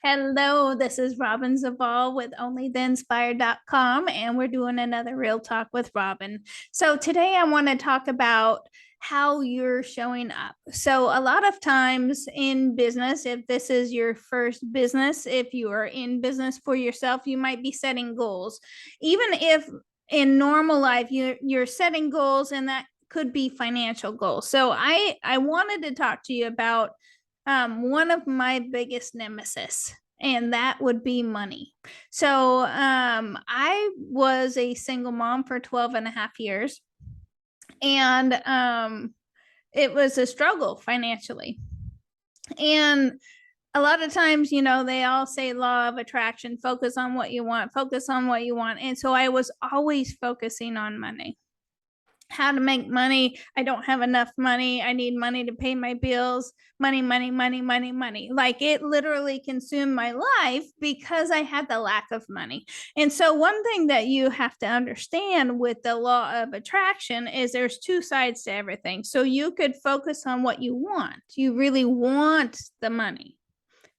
Hello, this is Robyn Zaval with onlytheinspired.com, and we're doing another Real Talk with Robyn. So today I want to talk about how you're showing up. So a lot of times in business, if this is your first business, if you are in business for yourself, you might be setting goals. Even if in normal life you're setting goals, and that could be financial goals. So I wanted to talk to you about one of my biggest nemesis, and that would be money. So I was a single mom for 12 and a half years, and it was a struggle financially. And a lot of times, they all say law of attraction, focus on what you want, focus on what you want. And so I was always focusing on money, how to make money. I don't have enough money. I need money to pay my bills. Money, money, money, money, money. Like, it literally consumed my life because I had the lack of money. And so one thing that you have to understand with the law of attraction is there's two sides to everything. So you could focus on what you want. You really want the money,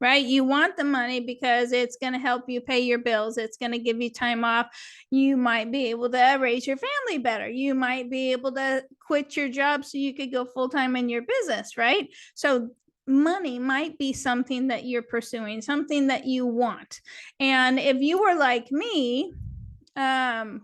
right? You want the money because it's going to help you pay your bills. It's going to give you time off. You might be able to raise your family better. You might be able to quit your job so you could go full-time in your business, right? So money might be something that you're pursuing, something that you want. And if you were like me, I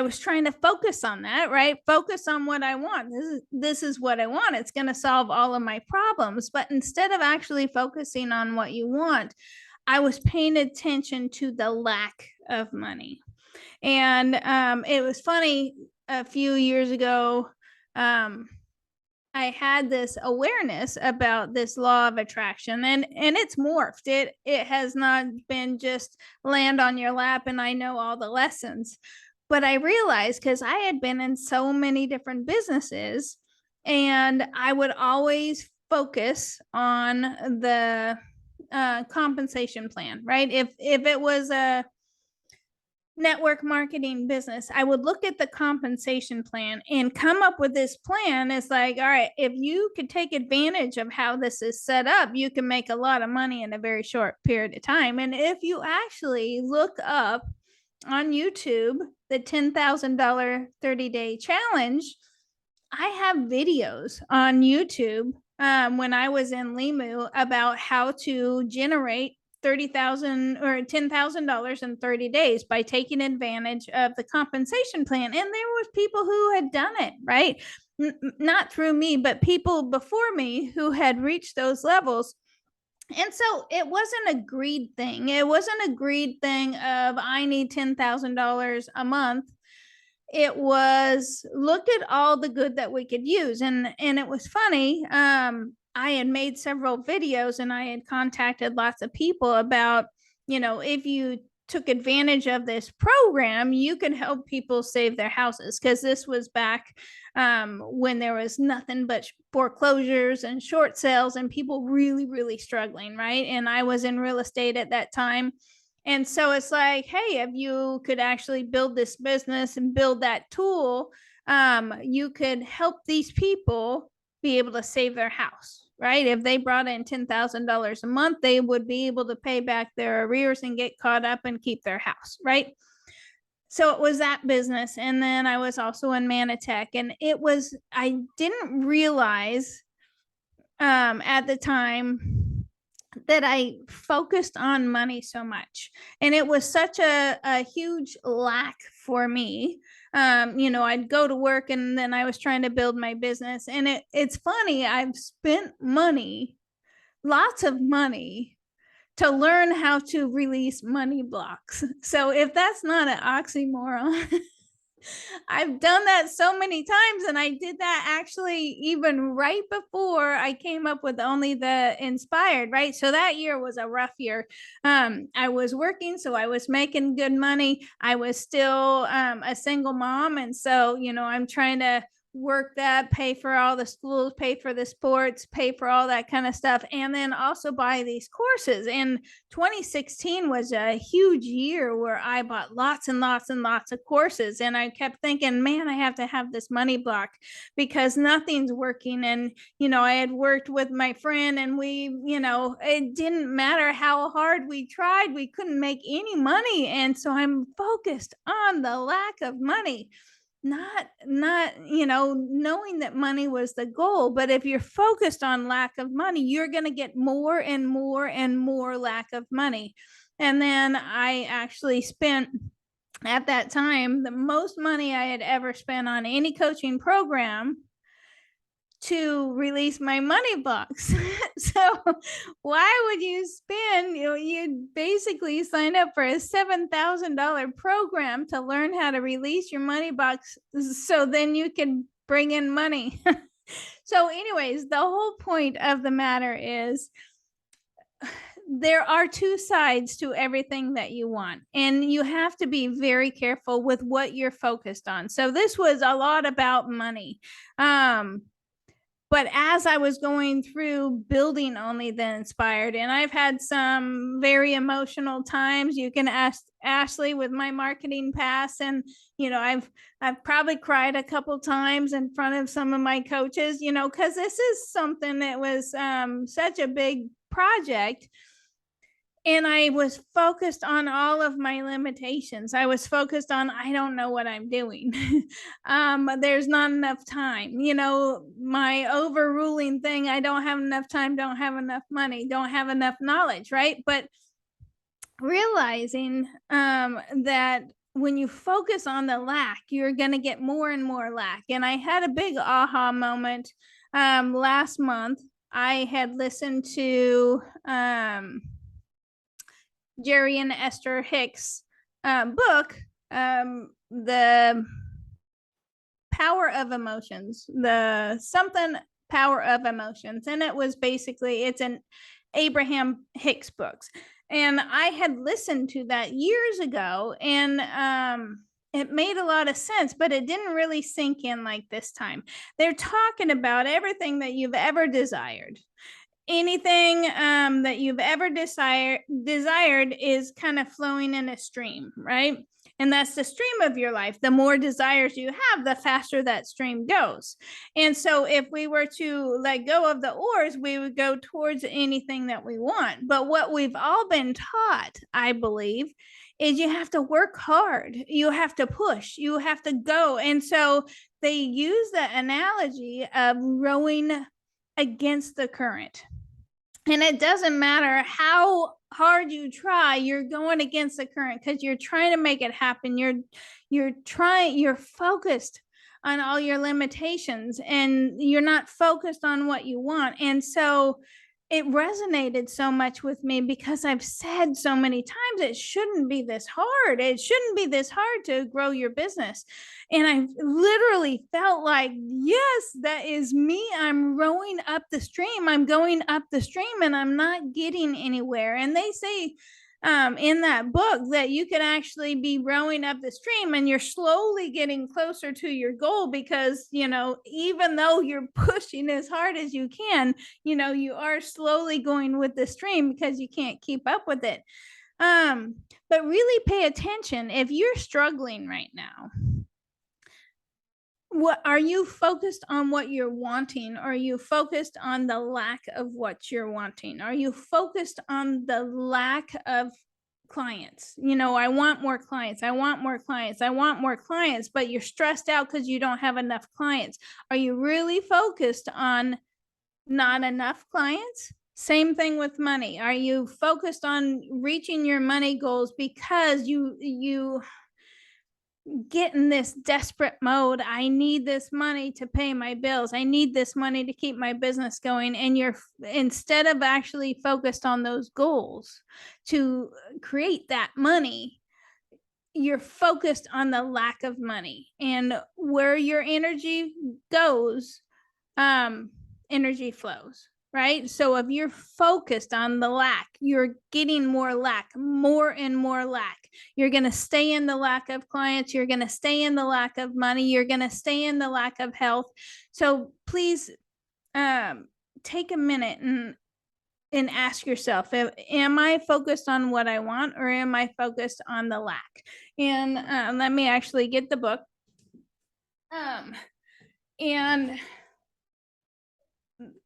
was trying to focus on that, right? Focus on what I want. This is what I want. It's going to solve all of my problems. But instead of actually focusing on what you want, I was paying attention to the lack of money. And it was funny, a few years ago, I had this awareness about this law of attraction, and it's morphed. It has not been just land on your lap and I know all the lessons. But I realized, because I had been in so many different businesses, and I would always focus on the compensation plan, right? If it was a network marketing business, I would look at the compensation plan and come up with this plan. It's like, all right, if you could take advantage of how this is set up, you can make a lot of money in a very short period of time. And if you actually look up on YouTube the $10,000 30-day challenge, I have videos on YouTube when I was in Limu about how to generate $30,000 or $10,000 in 30 days by taking advantage of the compensation plan. And there was people who had done it, right? Not through me, but people before me who had reached those levels. And so it wasn't a greed thing. It wasn't a greed thing of I need $10,000 a month. It was look at all the good that we could use. And it was funny. I had made several videos and I had contacted lots of people about, if you took advantage of this program, you can help people save their houses. Because this was back when there was nothing but foreclosures and short sales and people really, really struggling, right? And I was in real estate at that time. And so it's like, hey, if you could actually build this business and build that tool, you could help these people be able to save their house, right? If they brought in $10,000 a month, they would be able to pay back their arrears and get caught up and keep their house, right? So it was that business. And then I was also in Manatech, and I didn't realize at the time that I focused on money so much. And it was such a huge lack for me. I'd go to work and then I was trying to build my business. And it's funny, I've spent money, lots of money, to learn how to release money blocks. So if that's not an oxymoron, I've done that so many times. And I did that actually even right before I came up with Only the Inspired, right? So that year was a rough year. I was working, so I was making good money. I was still a single mom. And so, I'm trying to work that, pay for all the schools, pay for the sports, pay for all that kind of stuff, and then also buy these courses. And 2016 was a huge year where I bought lots and lots and lots of courses. And I kept thinking, man, I have to have this money block because nothing's working. And, I had worked with my friend and we, it didn't matter how hard we tried, we couldn't make any money. And so I'm focused on the lack of money, not knowing that money was the goal. But if you're focused on lack of money, you're going to get more and more and more lack of money. And then I actually spent, at that time, the most money I had ever spent on any coaching program to release my money blocks. So why would you spend, you basically sign up for a $7,000 program to learn how to release your money box so then you can bring in money. So anyways, the whole point of the matter is there are two sides to everything that you want, and you have to be very careful with what you're focused on. So this was a lot about money. But as I was going through building Only the Inspired, and I've had some very emotional times. You can ask Ashley with my marketing pass, and I've probably cried a couple times in front of some of my coaches, because this is something that was such a big project. And I was focused on all of my limitations. I was focused on, I don't know what I'm doing. There's not enough time. My overruling thing, I don't have enough time, don't have enough money, don't have enough knowledge, right? But realizing that when you focus on the lack, you're going to get more and more lack. And I had a big aha moment last month. I had listened to Jerry and Esther Hicks book, The Power of Emotions, the something Power of Emotions. And it was basically, it's an Abraham Hicks books. And I had listened to that years ago, and it made a lot of sense, but it didn't really sink in like this time. They're talking about everything that you've ever desired. Anything that you've ever desired is kind of flowing in a stream, right? And that's the stream of your life. The more desires you have, the faster that stream goes. And so if we were to let go of the oars, we would go towards anything that we want. But what we've all been taught, I believe, is you have to work hard. You have to push. You have to go. And so they use the analogy of rowing against the current. And it doesn't matter how hard you try, you're going against the current because you're trying to make it happen. You're focused on all your limitations, and you're not focused on what you want. And so it resonated so much with me because I've said so many times, it shouldn't be this hard. It shouldn't be this hard to grow your business. And I literally felt like, yes, that is me. I'm rowing up the stream. I'm going up the stream and I'm not getting anywhere. And they say in that book that you can actually be rowing up the stream and you're slowly getting closer to your goal because, even though you're pushing as hard as you can, you are slowly going with the stream because you can't keep up with it. But really pay attention if you're struggling right now. What are you focused on? What you're wanting? Are you focused on the lack of what you're wanting? Are you focused on the lack of clients? I want more clients. I want more clients. I want more clients, but you're stressed out because you don't have enough clients. Are you really focused on not enough clients? Same thing with money. Are you focused on reaching your money goals because you get in this desperate mode? I need this money to pay my bills. I need this money to keep my business going. And you're, instead of actually focused on those goals to create that money, you're focused on the lack of money. And where your energy goes, energy flows. right? So if you're focused on the lack, you're getting more lack, more and more lack. You're going to stay in the lack of clients. You're going to stay in the lack of money. You're going to stay in the lack of health. So please take a minute and ask yourself, am I focused on what I want, or am I focused on the lack? And let me actually get the book. And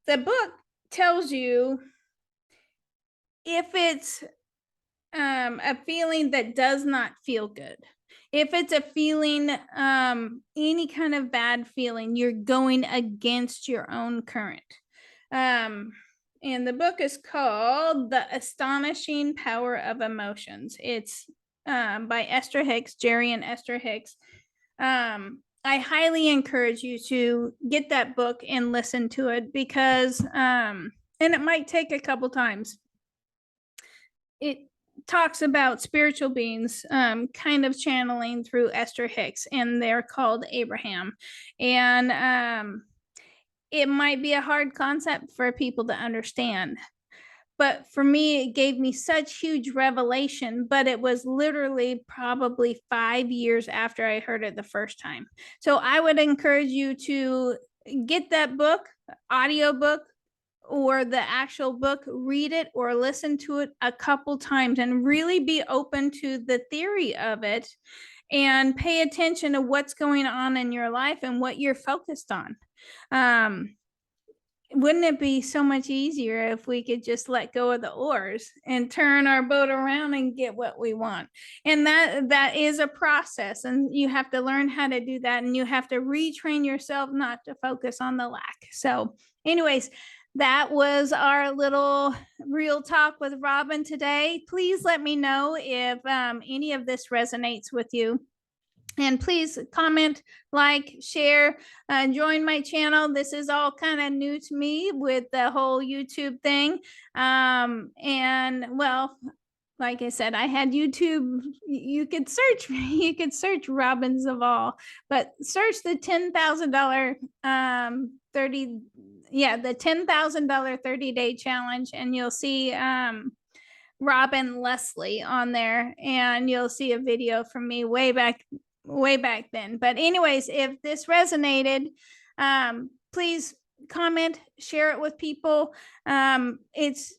the book tells you if it's a feeling that does not feel good, if it's a feeling, any kind of bad feeling, you're going against your own current. And the book is called The Astonishing Power of Emotions. It's by Esther Hicks, Jerry and Esther Hicks. I highly encourage you to get that book and listen to it, because, and it might take a couple times. It talks about spiritual beings, kind of channeling through Esther Hicks, and they're called Abraham. And it might be a hard concept for people to understand, but for me, it gave me such huge revelation. But it was literally probably 5 years after I heard it the first time. So I would encourage you to get that book, audiobook, or the actual book, read it or listen to it a couple times, and really be open to the theory of it, and pay attention to what's going on in your life and what you're focused on. Wouldn't it be so much easier if we could just let go of the oars and turn our boat around and get what we want? And that is a process, and you have to learn how to do that, and you have to retrain yourself not to focus on the lack. So anyways, that was our little real talk with Robyn today. Please let me know if any of this resonates with you. And please comment, like, share, join my channel. This is all kind of new to me with the whole YouTube thing. And well, like I said, I had YouTube. You could search Robyn Zaval, but search the $10,000 the $10,000 30-day challenge, and you'll see Robyn Leslie on there, and you'll see a video from me way back then. But anyways, if this resonated, please comment, share it with people. It's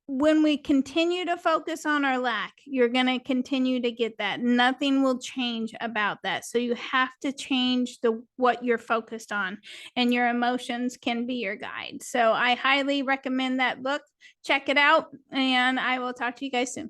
when we continue to focus on our lack, you're going to continue to get that. Nothing will change about that. So you have to change what you're focused on, and your emotions can be your guide. So I highly recommend that book. Check it out, and I will talk to you guys soon.